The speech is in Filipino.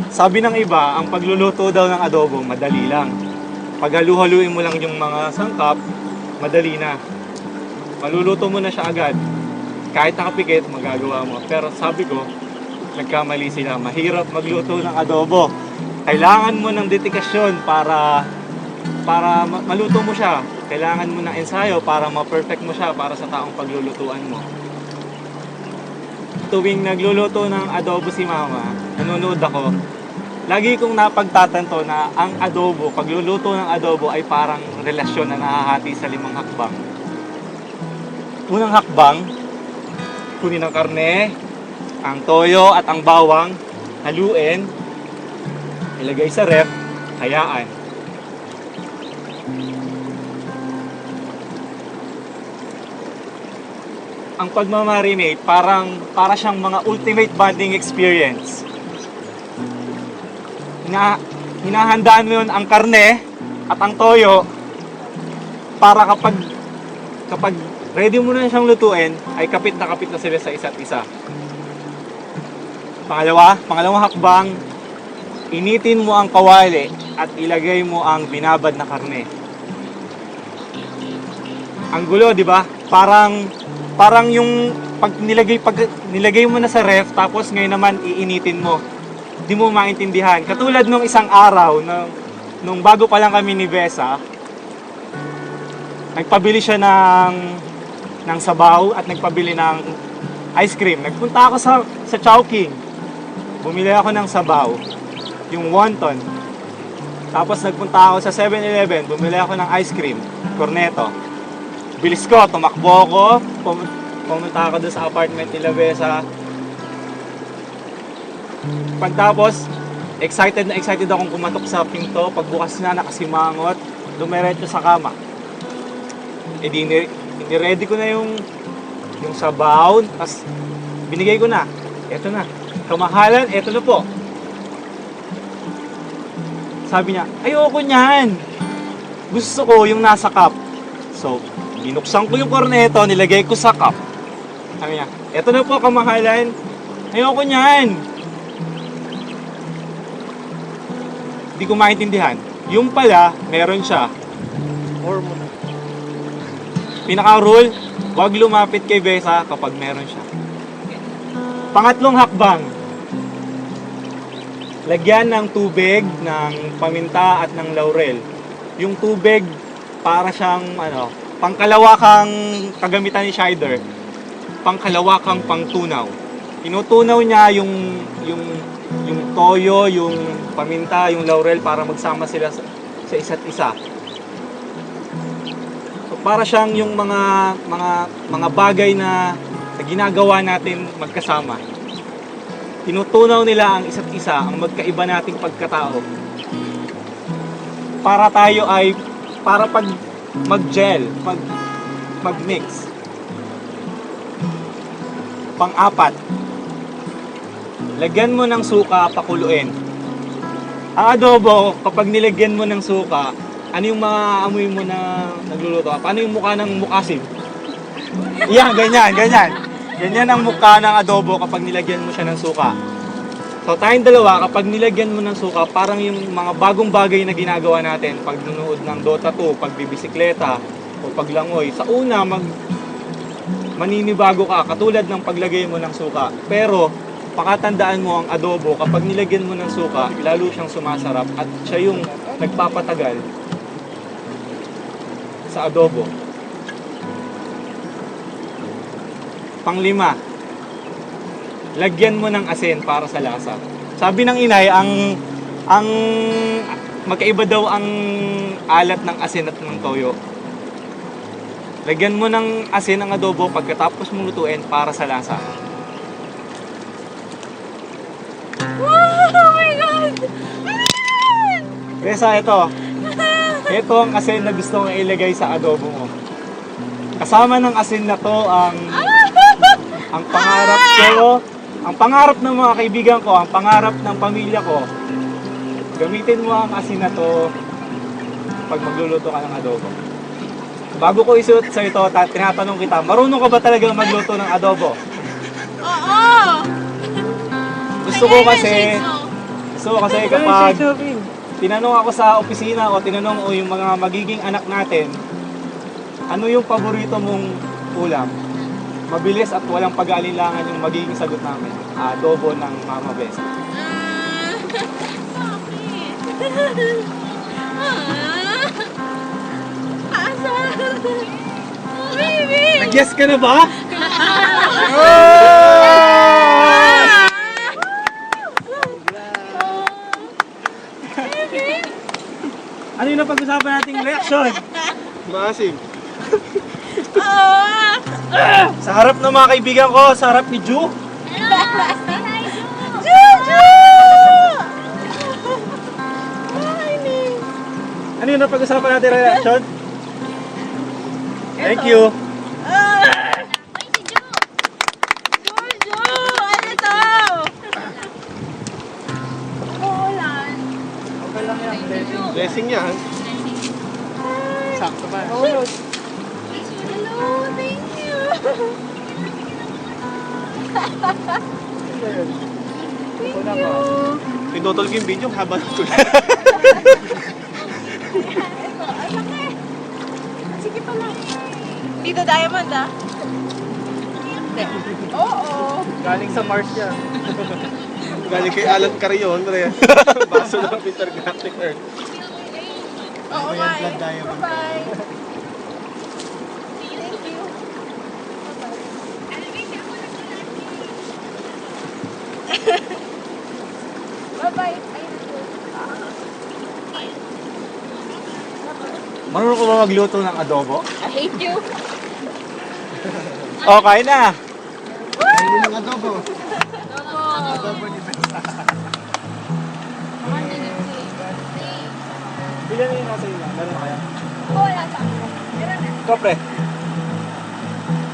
Sabi ng iba, ang pagluluto daw ng adobo, madali lang. Pag halu-haluin mo lang yung mga sangkap, madali na. Maluluto mo na siya agad. Kahit nakapikit, magagawa mo. Pero sabi ko, nagkamali sila. Mahirap magluto ng adobo. Kailangan mo ng dedikasyon para maluto mo siya. Kailangan mo ng ensayo para ma-perfect mo siya para sa taong paglulutuan mo. Tuwing nagluluto ng adobo si mama, nanonood ako, lagi kong napagtatanto na ang adobo, pagluluto ng adobo ay parang relasyon na nahahati sa 5 hakbang. Unang hakbang, kunin ang karne, ang toyo at ang bawang, haluin, ilagay sa ref, hayaan. Ang pagmamarinate para siyang mga ultimate bonding experience. Hinahandaan mo yun ang karne at ang toyo para kapag ready mo na siyang lutuin, ay kapit na sila sa isa't isa. Pangalawang hakbang, initin mo ang kawali at ilagay mo ang binabad na karne. Ang gulo, di ba? Parang yung pag nilagay mo na sa ref, tapos ngayon naman iinitin mo. Di mo maintindihan. Katulad nung isang araw, nung bago pa lang kami ni Besa, nagpabili siya ng sabaw at nagpabili ng ice cream. Nagpunta ako sa Chowking. Bumili ako ng sabaw, yung wonton. Tapos nagpunta ako sa 7-Eleven, bumili ako ng ice cream, cornetto. Bilis ko, tumakbo ako, pumunta ako doon sa apartment nila Besa. Pagtapos, excited akong kumatok sa pinto. Pagbukas na, nakasimangot, dumiretso sa kama. E di, ready ko na yung sabaw, tapos binigay ko na. Eto na, kamahalan, eto na po. Sabi niya, ayoko niyan. Gusto ko yung nasa cup. So, binuksan ko yung cornetto, nilagay ko sa cup. Sabi niya, eto na po kamahalan. Ayoko niyan. Hindi ko maintindihan. Yung pala, meron siya. Pinaka-rule, huwag lumapit kay Besa kapag meron siya. Pangatlong hakbang, lagyan ng tubig, ng paminta at ng laurel. Yung tubig, para siyang pangkalawakang kagamitan ni Scheider, pangkalawakang pangtunaw. Tinutunaw niya yung toyo, yung paminta, yung laurel para magsama sila sa isa't isa. So, para siyang yung mga bagay na ginagawa natin magkasama. Tinutunaw nila ang isa't isa, ang magkaiba nating pagkatao. Para pag mag-gel, mag-mix. Pang-apat, lagyan mo ng suka, pakuluin. Ang adobo, kapag nilagyan mo ng suka, ano yung maamoy mo na nagluluto? Paano yung mukha ng mukasim? Yan, ganyan. Ganyan ang mukha ng adobo kapag nilagyan mo siya ng suka. So tayong dalawa, kapag nilagyan mo ng suka, parang yung mga bagong bagay na ginagawa natin, pag nunood ng Dota 2, pagbibisikleta, o paglangoy. Sa una, maninibago ka, katulad ng paglagay mo ng suka. Pero, pakatandaan mo ang adobo, kapag nilagyan mo ng suka, lalo siyang sumasarap at siya yung nagpapatagal sa adobo. Panglima, lagyan mo ng asin para sa lasa. Sabi ng inay, ang magkaiba daw ang alat ng asin at ng toyo. Lagyan mo ng asin ang adobo pagkatapos mong lutuin para sa lasa. Wow! Oh my God! Besa, ito ang asin na gusto kong ilagay sa adobo mo. Kasama ng asin na to ang pangarap ko, ang pangarap ng mga kaibigan ko, ang pangarap ng pamilya ko. Gamitin mo ang asin na to pag magluluto ka ng adobo. Bago ko isuot sa ito, tinatanong kita, marunong ka ba talaga magluto ng adobo? Oo! Gusto ko kasi, So kasi kapag tinanong ako sa opisina o tinanong o yung mga magiging anak natin, ano yung paborito mong ulam? Mabilis at walang pag-aalinlangan yung magiging sagot namin. Adobo ng Mama Besa. Baby! Nag-guess ka na ba? Ano yung napag-usapan nating reaction? Maasim. Sa harap ng mga kaibigan ko, sa harap ni Ju. Juju! Ano yung napag-usapan nating reaction? Thank you. Juju! Ano to? Umuulan. Okay lang yan. Blessing yan. Sakto ba? Hello, thank you. Thank you. Pinutol ko yung video, haba na ito. Sige pa lang. Dito Diamond ah. Hindi. Oo. Galing sa Mars yan. Galing kay Alan Carrion, Re. Baso ng Intergalactic Earth. Oo Ayan, nga Blood eh. Diamond. Bye-bye. Thank you. Bye-bye. Marunong ko ba magluto ng adobo? I hate you. Okay na. Kainin ng adobo. Adobo. Bilan na yung nasa ila. Meron na kaya? Wala pa. Meron na. Ikaw, pre.